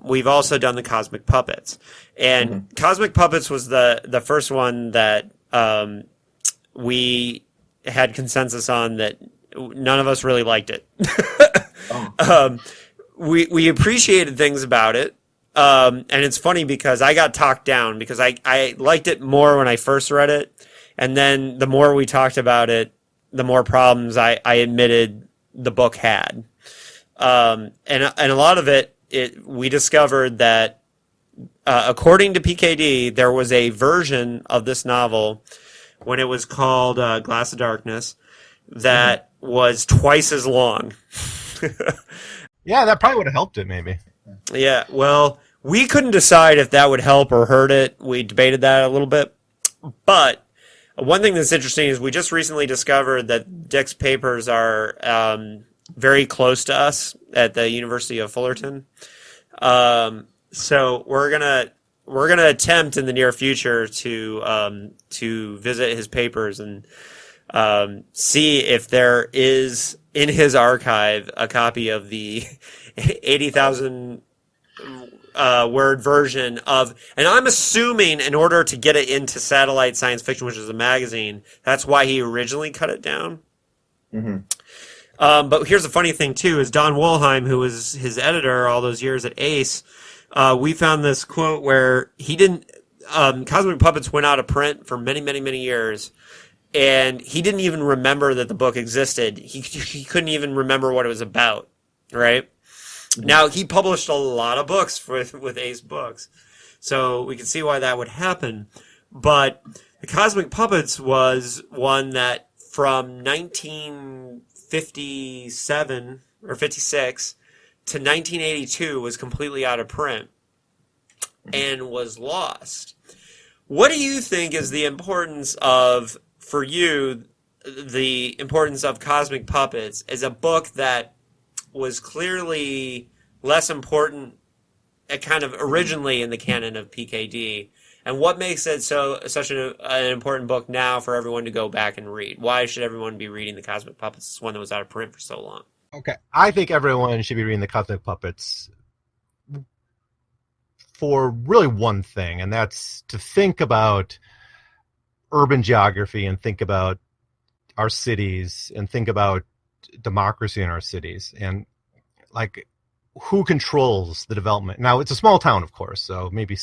we've also done the Cosmic Puppets, and Cosmic Puppets was the first one that we had consensus on, that none of us really liked it. We appreciated things about it, and it's funny because I got talked down because I liked it more when I first read it, and then the more we talked about it, the more problems I admitted the book had. And a lot of it we discovered that, according to PKD, there was a version of this novel when it was called Glass of Darkness that was twice as long. Yeah, that probably would have helped it, maybe. Yeah, well, we couldn't decide if that would help or hurt it. We debated that a little bit. But one thing that's interesting is we just recently discovered that Dick's papers are very close to us at the University of Fullerton. So we're gonna attempt in the near future to visit his papers and see if there is in his archive a copy of the 80,000 word version of, and I'm assuming in order to get it into Satellite Science Fiction, which is a magazine, that's why he originally cut it down. But here's the funny thing too, is Don Wollheim, who was his editor all those years at Ace, we found this quote where he didn't, Cosmic Puppets went out of print for many, many, many years, and he didn't even remember that the book existed. He couldn't even remember what it was about, right? Now, he published a lot of books with Ace Books, so we can see why that would happen. But the Cosmic Puppets was one that from 1957 or 56 to 1982 was completely out of print and was lost. What do you think is the importance of, for you, the importance of Cosmic Puppets as a book that was clearly less important, kind of originally in the canon of PKD, and what makes it such an important book now for everyone to go back and read? Why should everyone be reading the Cosmic Puppets? It's one that was out of print for so long. Okay, I think everyone should be reading the Cosmic Puppets for really one thing, and that's to think about urban geography and think about our cities and think about democracy in our cities and like who controls the development. Now it's a small town, of course, so maybe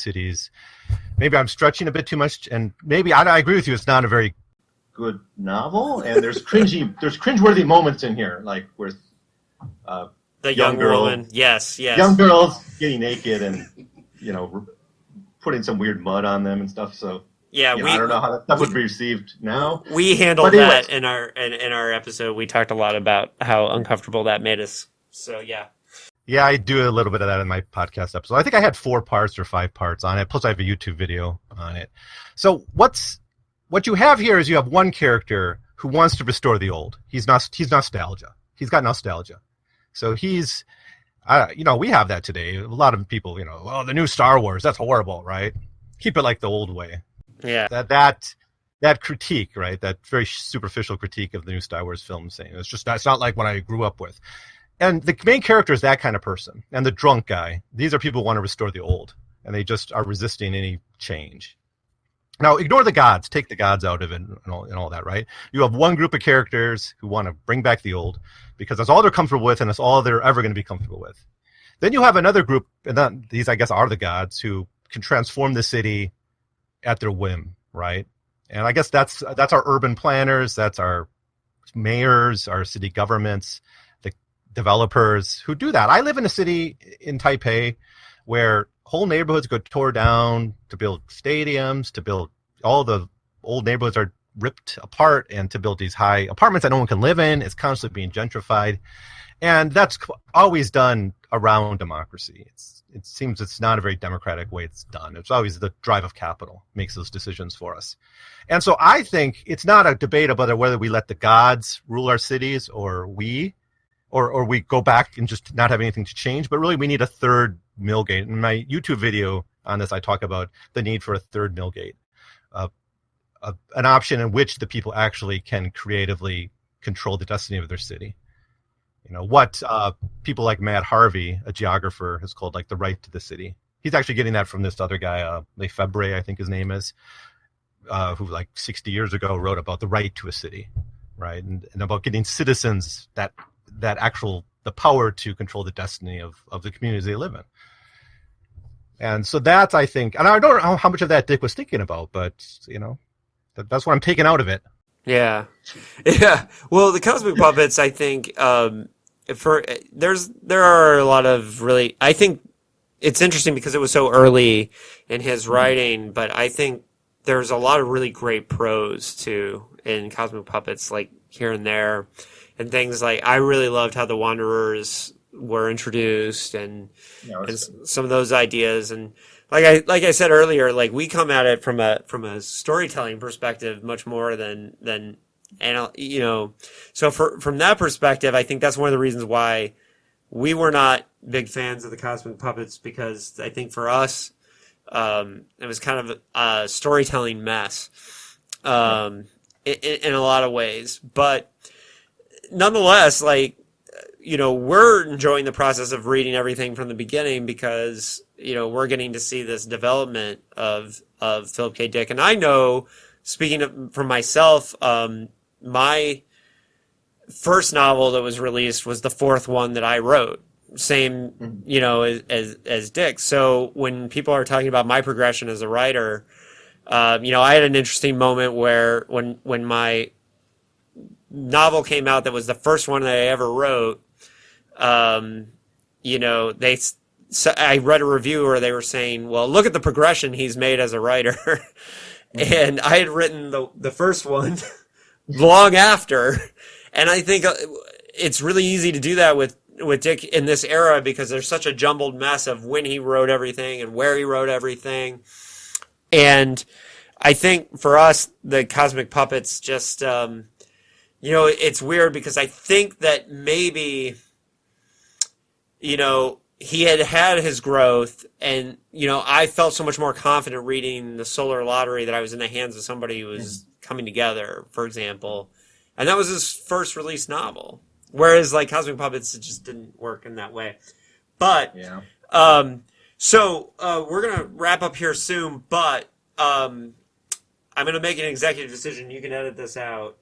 I'm stretching a bit too much, and maybe I agree with you, it's not a very good novel, and there's cringeworthy moments in here, like with the young woman, yes, young girls getting naked and putting some weird mud on them and stuff. So yeah, I don't know how that stuff would be received now. We handled that in our episode. We talked a lot about how uncomfortable that made us. So yeah, I do a little bit of that in my podcast episode. I think I had 4 parts or 5 parts on it. Plus, I have a YouTube video on it. So what you have here is you have one character who wants to restore the old. He's nostalgia. He's got nostalgia. So he's. We have that today. A lot of people, the new Star Wars, that's horrible, right? Keep it like the old way. Yeah. That critique, right? That very superficial critique of the new Star Wars films, saying that's not like what I grew up with. And the main character is that kind of person. And the drunk guy, these are people who want to restore the old, and they just are resisting any change. Now, ignore the gods, take the gods out of it and all that, right? You have one group of characters who want to bring back the old because that's all they're comfortable with and that's all they're ever going to be comfortable with. Then you have another group, and these, I guess, are the gods who can transform the city at their whim, right? And I guess that's our urban planners, that's our mayors, our city governments, the developers who do that. I live in a city in Taipei where whole neighborhoods go tore down to build stadiums, to build all the old neighborhoods are ripped apart, and to build these high apartments that no one can live in. It's constantly being gentrified. And that's always done around democracy. It seems it's not a very democratic way it's done. It's always the drive of capital makes those decisions for us. And so I think it's not a debate about whether we let the gods rule our cities or we go back and just not have anything to change, but really we need a third Millgate. In my YouTube video on this, I talk about the need for a third Millgate, an option in which the people actually can creatively control the destiny of their city. What people like Matt Harvey, a geographer, has called like the right to the city. He's actually getting that from this other guy, Lefebvre, I think his name is, who like 60 years ago wrote about the right to a city, right? And about getting citizens that the power to control the destiny of the communities they live in. And so that's, I think, and I don't know how much of that Dick was thinking about, but, that's what I'm taking out of it. Yeah. Well, the Cosmic Puppets, I think, there are a lot of really, I think it's interesting because it was so early in his writing, but I think there's a lot of really great prose too in Cosmic Puppets, like here and there, and things like, I really loved how the Wanderers were introduced and some of those ideas. And like I said earlier, like we come at it from a storytelling perspective much more than so from that perspective, I think that's one of the reasons why we were not big fans of the Cosmic Puppets, because I think for us, it was kind of a storytelling mess, in a lot of ways, but nonetheless, like, we're enjoying the process of reading everything from the beginning because, we're getting to see this development of Philip K. Dick. And I know, speaking for myself, my first novel that was released was the 4th one that I wrote. Same, as Dick. So when people are talking about my progression as a writer, I had an interesting moment where when my novel came out that was the first one that I ever wrote, I read a review where they were saying, well, look at the progression he's made as a writer. And I had written the first one long after. And I think it's really easy to do that with Dick in this era because there's such a jumbled mess of when he wrote everything and where he wrote everything. And I think for us, the Cosmic Puppets just, it's weird because I think that maybe he had his growth, and, I felt so much more confident reading The Solar Lottery that I was in the hands of somebody who was coming together, for example. And that was his first release novel. Whereas, like, Cosmic Puppets, it just didn't work in that way. But, so we're going to wrap up here soon, but I'm going to make an executive decision. You can edit this out.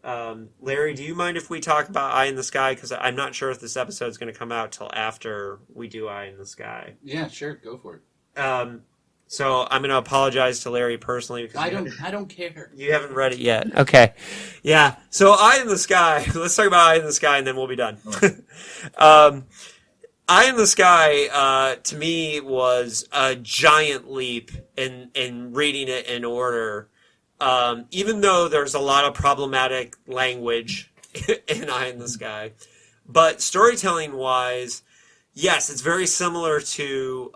Larry, do you mind if we talk about Eye in the Sky? Because I'm not sure if this episode is going to come out till after we do Eye in the Sky. Yeah, sure. Go for it. So I'm going to apologize to Larry personally. Because I don't care. You haven't read it yet. Okay. Yeah. So Eye in the Sky. Let's talk about Eye in the Sky, and then we'll be done. Eye in the Sky, to me, was a giant leap in reading it in order. Even though there's a lot of problematic language in Eye in the Sky. But storytelling-wise, yes, it's very similar to,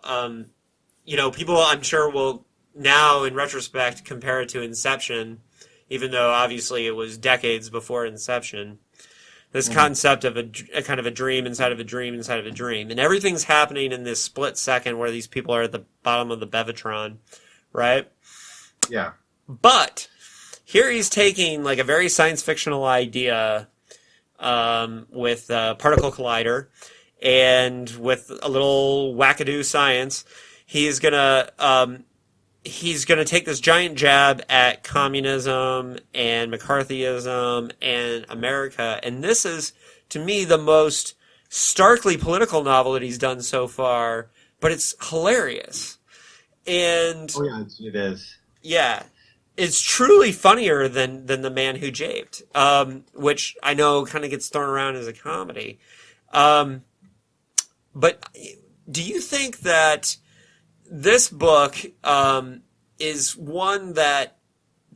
people I'm sure will now, in retrospect, compare it to Inception, even though obviously it was decades before Inception. This concept of a kind of a dream inside of a dream inside of a dream. And everything's happening in this split second where these people are at the bottom of the Bevatron, right? Yeah. But here he's taking like a very science fictional idea with a particle collider, and with a little wackadoo science, he's gonna take this giant jab at communism and McCarthyism and America. And this is, to me, the most starkly political novel that he's done so far, but it's hilarious. And it is. Yeah. It's truly funnier than The Man Who Japed, which I know kind of gets thrown around as a comedy. But do you think that this book is one that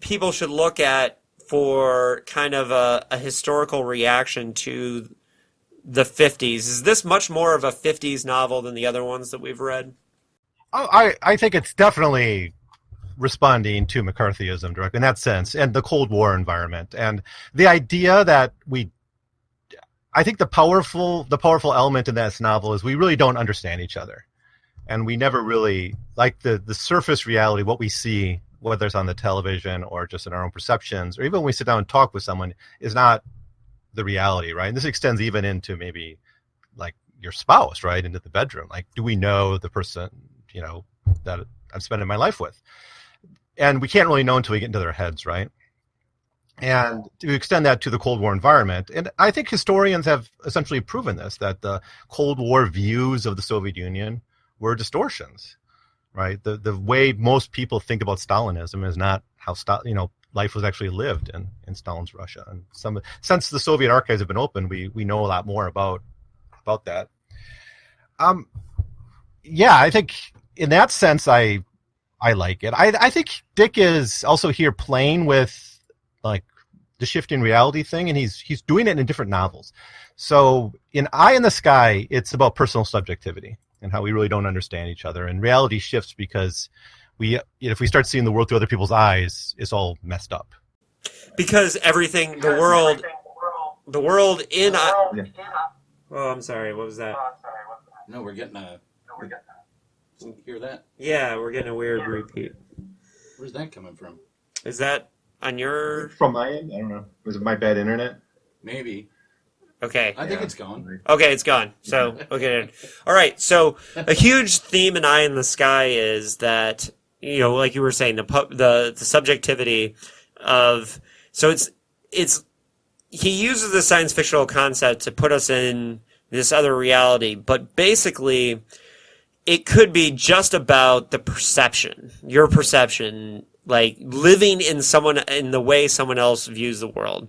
people should look at for kind of a historical reaction to the 50s? Is this much more of a 50s novel than the other ones that we've read? Oh, I think it's definitely responding to McCarthyism directly in that sense, and the Cold War environment, and the idea that I think the powerful element in this novel is we really don't understand each other, and we never really, like, the surface reality, what we see, whether it's on the television or just in our own perceptions, or even when we sit down and talk with someone, is not the reality, right? And this extends even into maybe like your spouse, right, into the bedroom. Like, do we know the person, that I'm spending my life with? And we can't really know until we get into their heads, right? And to extend that to the Cold War environment, and I think historians have essentially proven this, that the Cold War views of the Soviet Union were distortions, right? The way most people think about Stalinism is not how life was actually lived in Stalin's Russia. And since the Soviet archives have been open, we know a lot more about that. I think in that sense, I like it. I think Dick is also here playing with like the shifting reality thing, and he's doing it in different novels. So in Eye in the Sky, it's about personal subjectivity and how we really don't understand each other, and reality shifts because if we start seeing the world through other people's eyes, it's all messed up. Because everything, the world in. Oh, I'm sorry. What was that? No, we're getting hear that? Yeah, we're getting a weird repeat. Where's that coming from? Is that on your... From my end? I don't know. Was it my bad internet? Maybe. Okay. I think it's gone. Okay, it's gone. So, okay. All right, so a huge theme in Eye in the Sky is that, like you were saying, the subjectivity of... So it's he uses the science fictional concept to put us in this other reality, but basically it could be just about the perception, your perception, like living in the way someone else views the world.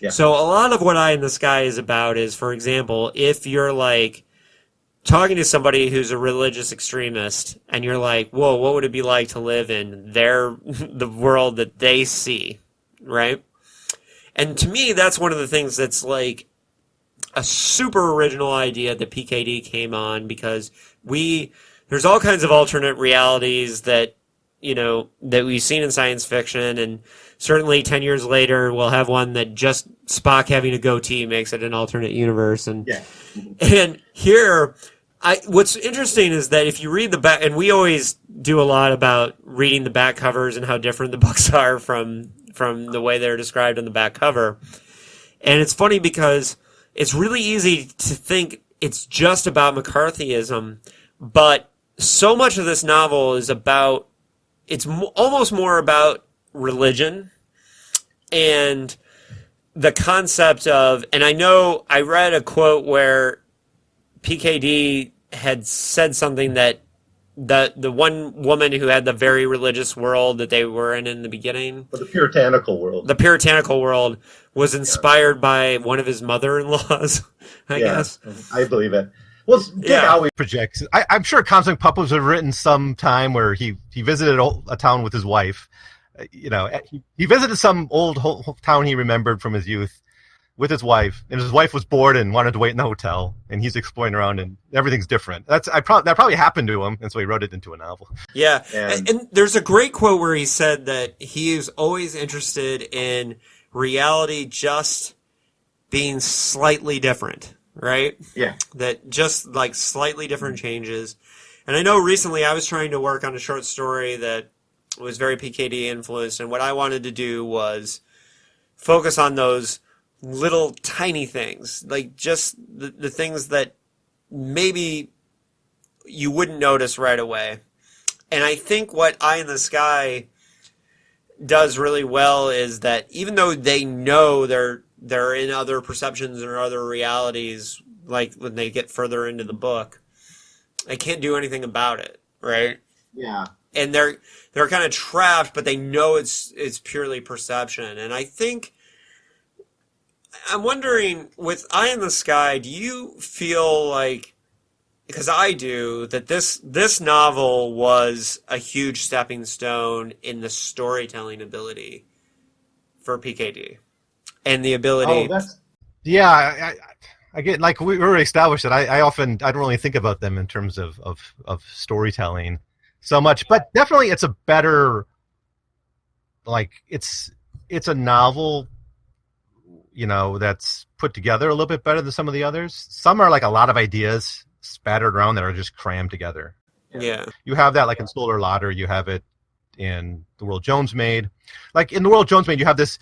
Yeah. So a lot of what Eye in the Sky is about is, for example, if you're like talking to somebody who's a religious extremist and you're like, whoa, what would it be like to live in the world that they see, right? And to me, that's one of the things that's like a super original idea that PKD came on, because there's all kinds of alternate realities that we've seen in science fiction, and certainly 10 years later we'll have one that just Spock having a goatee makes it an alternate universe. And here What's interesting is that if you read the back, and we always do a lot about reading the back covers and how different the books are from the way they're described on the back cover. And it's funny because it's really easy to think it's just about McCarthyism, but so much of this novel is about, it's almost more about religion and the concept of, and I know I read a quote where PKD had said something that the one woman who had the very religious world that they were in the beginning, But the puritanical world, was inspired by one of his mother-in-laws, I guess. I believe it. Well, Dick always projects. I'm sure Cosmic Puppets have written some time where he visited a town with his wife. He visited some old town he remembered from his youth with his wife, and his wife was bored and wanted to wait in the hotel, and he's exploring around, and everything's different. That probably happened to him, and so he wrote it into a novel. Yeah, and there's a great quote where he said that he is always interested in reality just being slightly different, right? Yeah. That just like slightly different changes. And I know recently I was trying to work on a short story that was very PKD influenced, and what I wanted to do was focus on those little tiny things, like just the things that maybe you wouldn't notice right away. And I think what Eye in the Sky does really well is that even though they know they're in other perceptions or other realities, like when they get further into the book, they can't do anything about it, right? Yeah. And they're kind of trapped, but they know it's purely perception. And I think I'm wondering, with Eye in the Sky, do you feel like, because I do, that this novel was a huge stepping stone in the storytelling ability for PKD, and the ability. Yeah, I get, like we already established that I don't really think about them in terms of storytelling so much, but definitely it's a better, like it's a novel, that's put together a little bit better than some of the others. Some are like a lot of ideas spattered around that are just crammed together. Yeah. You have that like in Solar Lauder, you have it in The World Jones Made. Like in The World Jones Made, you have this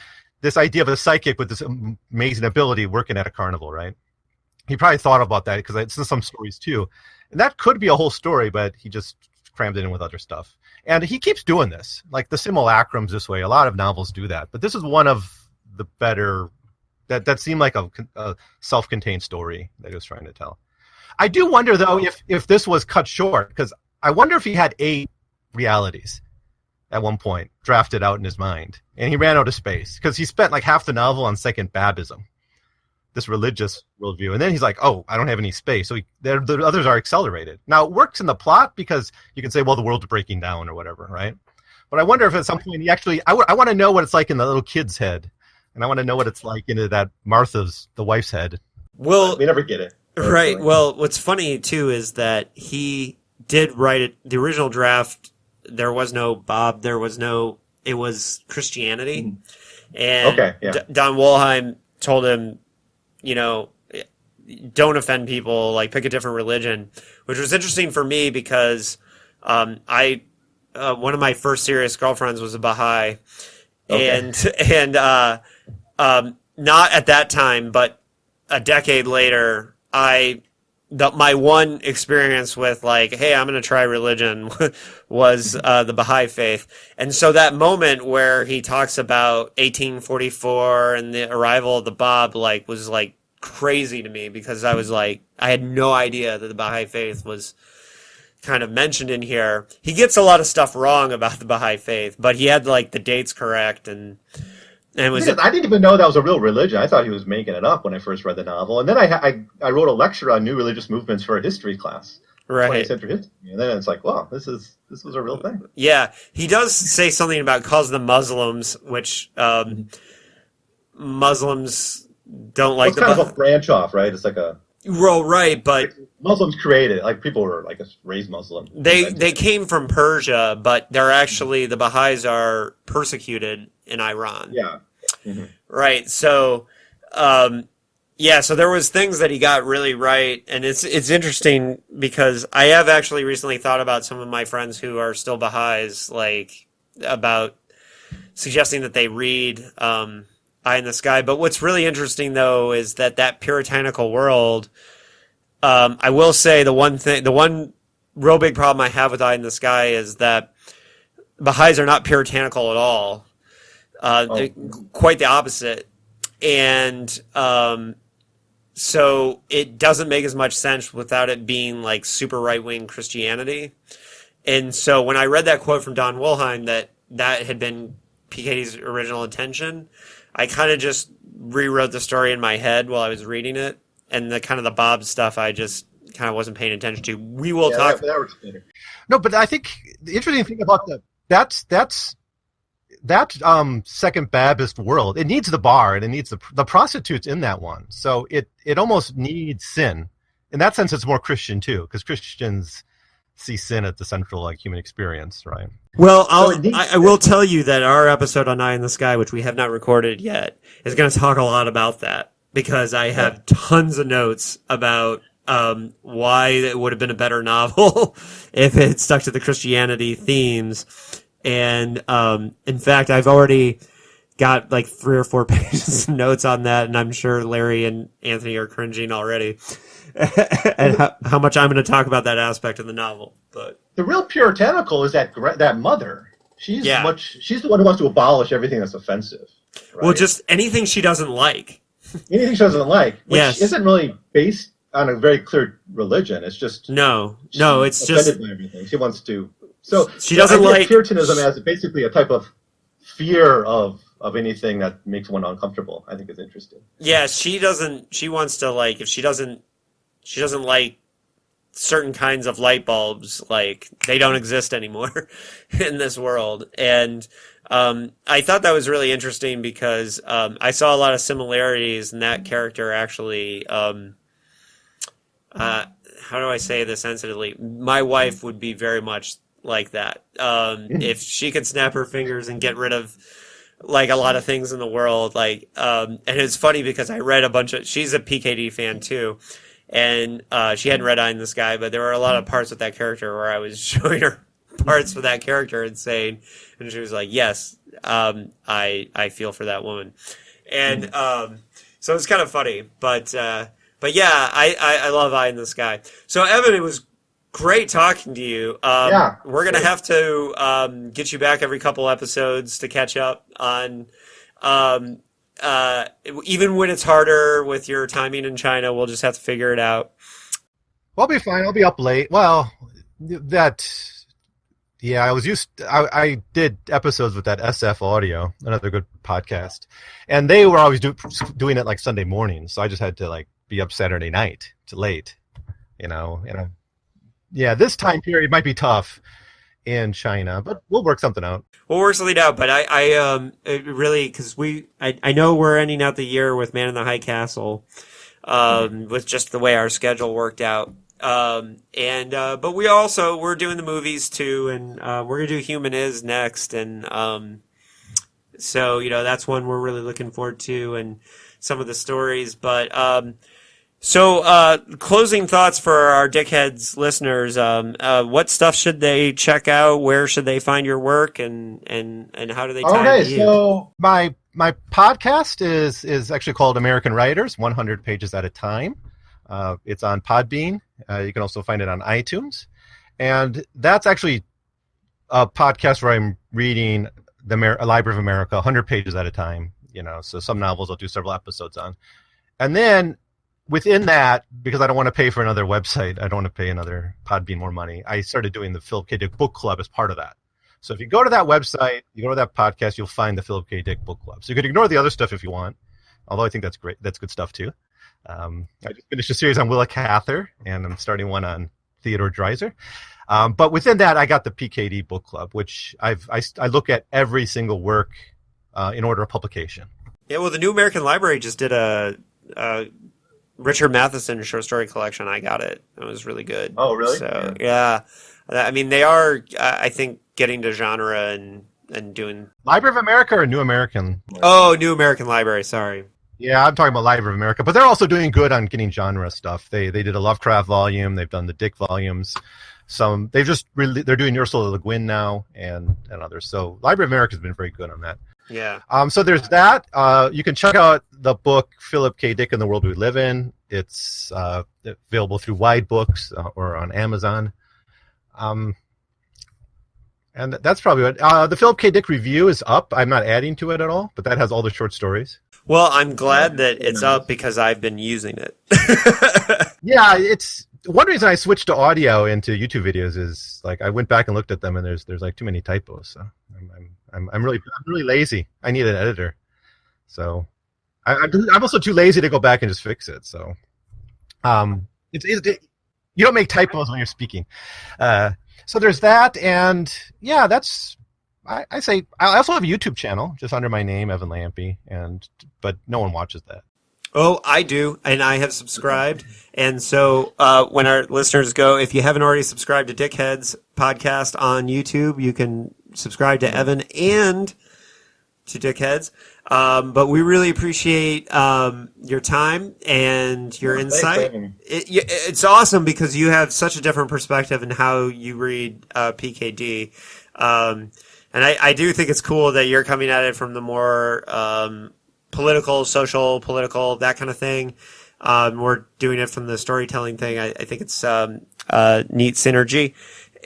idea of a psychic with this amazing ability working at a carnival, right? He probably thought about that because it's in some stories too. And that could be a whole story, but he just crammed it in with other stuff. And he keeps doing this. Like the simulacrums this way, a lot of novels do that. But this is one of the better, that seemed like a self-contained story that he was trying to tell. I do wonder, though, if this was cut short, because I wonder if he had 8 realities at one point drafted out in his mind, and he ran out of space because he spent like half the novel on Second Babism, this religious worldview, and then he's like, "Oh, I don't have any space." So the others are accelerated. Now it works in the plot because you can say, "Well, the world's breaking down" or whatever, right? But I wonder if at some point he actually, I want to know what it's like in the little kid's head, and I want to know what it's like into that the wife's head. Well, we never get it. Right. Well, what's funny too is that he did write it. The original draft, there was no Bob. It was Christianity, and Don Wollheim told him, don't offend people. Like, pick a different religion, which was interesting for me because one of my first serious girlfriends was a Baha'i, and not at that time, but a decade later. My one experience with like, hey, I'm going to try religion was the Baha'i faith. And so that moment where he talks about 1844 and the arrival of the Bab, like, was like crazy to me because I was like, I had no idea that the Baha'i faith was kind of mentioned in here. He gets a lot of stuff wrong about the Baha'i faith, but he had like the dates correct and it was. I didn't even know that was a real religion. I thought he was making it up when I first read the novel, and then I wrote a lecture on new religious movements for a history class, right? 20th century history, and then it's like, wow, this was a real thing. Yeah, he does say something about calls them Muslims, which Muslims don't like. It's kind of a branch off, right? It's like a. Well, right, but Muslims created it. Like people were like raised Muslim. They came from Persia, but they're actually the Baha'is are persecuted in Iran. Yeah. Mm-hmm. Right. So, Yeah, so there was things that he got really right, and it's interesting because I have actually recently thought about some of my friends who are still Baha'is, like about suggesting that they read Eye in the Sky. But what's really interesting though is that puritanical world. I will say the one real big problem I have with Eye in the Sky is that Baha'is are not puritanical at all. Quite the opposite, and so it doesn't make as much sense without it being like super right-wing Christianity. And so when I read that quote from Don Wollheim that had been PKD's original intention, I kind of just rewrote the story in my head while I was reading it, and the kind of the Bob stuff I just kind of wasn't paying attention to. We will talk. That works better. No, but I think the interesting thing about that Second Baptist world, it needs the bar and it needs the prostitutes in that one. So it almost needs sin. In that sense, it's more Christian too, because Christians see sin at the central like human experience, right? Well, I will tell you that our episode on Eye in the Sky, which we have not recorded yet, is going to talk a lot about that because I have tons of notes about why it would have been a better novel if it stuck to the Christianity themes. And in fact, I've already got like 3 or 4 pages of notes on that, and I'm sure Larry and Anthony are cringing already at how much I'm going to talk about that aspect of the novel. But the real puritanical is that mother. She's the one who wants to abolish everything that's offensive. Right? Well, just anything she doesn't like. Anything she doesn't like, which Yes. isn't really based on a very clear religion. It's just it's just offended by everything. She wants to. So she doesn't I view like Puritanism as basically a type of fear of anything that makes one uncomfortable. I think is interesting. Yeah, she doesn't. She wants to like if she doesn't like certain kinds of light bulbs, like they don't exist anymore in this world. And I thought that was really interesting because I saw a lot of similarities in that character actually. How do I say this sensitively? My wife would be very much like that. If she could snap her fingers and get rid of like a lot of things in the world, like, and it's funny because I read she's a PKD fan too. And she hadn't read Eye in the Sky, but there were a lot of parts with that character where I was showing her parts with that character and saying, and she was like, yes, I feel for that woman. And so it's kind of funny, but yeah, I love Eye in the Sky. So Evan, it was great talking to you. We're going to have to get you back every couple episodes to catch up on even when it's harder with your timing in China, we'll just have to figure it out. Well, I'll be fine. I'll be up late. Well, I did episodes with that SF Audio, another good podcast, and they were always doing it like Sunday mornings. So I just had to like be up Saturday night to late, this time period might be tough in China, but we'll work something out. We'll work something out, but I really, because I know we're ending out the year with Man in the High Castle, with just the way our schedule worked out. But we're doing the movies too, and we're gonna do Human Is next, and so that's one we're really looking forward to, and some of the stories. But so closing thoughts for our Dickheads listeners. What stuff should they check out? Where should they find your work, and how do they tie to you? So my podcast is actually called American Writers, 100 Pages at a Time. It's on Podbean. You can also find it on iTunes. And that's actually a podcast where I'm reading the Library of America 100 pages at a time. So some novels I'll do several episodes on. And then within that, because I don't want to pay for another website, I don't want to pay another Podbean more money, I started doing the Philip K. Dick Book Club as part of that. So if you go to that website, you go to that podcast, you'll find the Philip K. Dick Book Club. So you could ignore the other stuff if you want, although I think that's great. That's good stuff too. I just finished a series on Willa Cather, and I'm starting one on Theodore Dreiser. But within that, I got the PKD Book Club, which I look at every single work in order of publication. Yeah, well, the New American Library just did a Richard Matheson short story collection. I got it. It was really good. Oh, really? So yeah. I mean, they are, I think, getting to genre and doing. Library of America or New American? Oh, New American Library. Sorry. Yeah, I'm talking about Library of America, but they're also doing good on getting genre stuff. They did a Lovecraft volume. They've done the Dick volumes. They're doing Ursula Le Guin now and others. So Library of America has been very good on that. Yeah. So there's that. You can check out the book Philip K. Dick and the World We Live In. It's available through Wide Books or on Amazon. And that's probably it. The Philip K. Dick review is up. I'm not adding to it at all, but that has all the short stories. Well, I'm glad that it's up because I've been using it. Yeah, it's one reason I switched to audio into YouTube videos is like I went back and looked at them and there's like too many typos. So I'm really lazy. I need an editor. So I'm also too lazy to go back and just fix it. So you don't make typos when you're speaking. So there's that, and yeah, that's. I say I also have a YouTube channel just under my name, Evan Lampe, but no one watches that. Oh, I do, and I have subscribed. And so when our listeners go, if you haven't already subscribed to Dickheads podcast on YouTube, you can subscribe to Evan and to Dickheads. But we really appreciate your time and your insight. It's awesome because you have such a different perspective in how you read PKD. And I do think it's cool that you're coming at it from the more political, social, that kind of thing. We're doing it from the storytelling thing. I think it's neat synergy,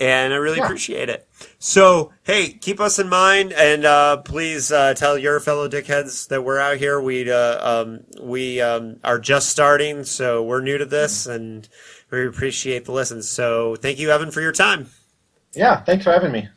and I really appreciate it. So, hey, keep us in mind, and please tell your fellow dickheads that we're out here. We are just starting, so we're new to this, and we appreciate the listens. So thank you, Evan, for your time. Yeah, thanks for having me.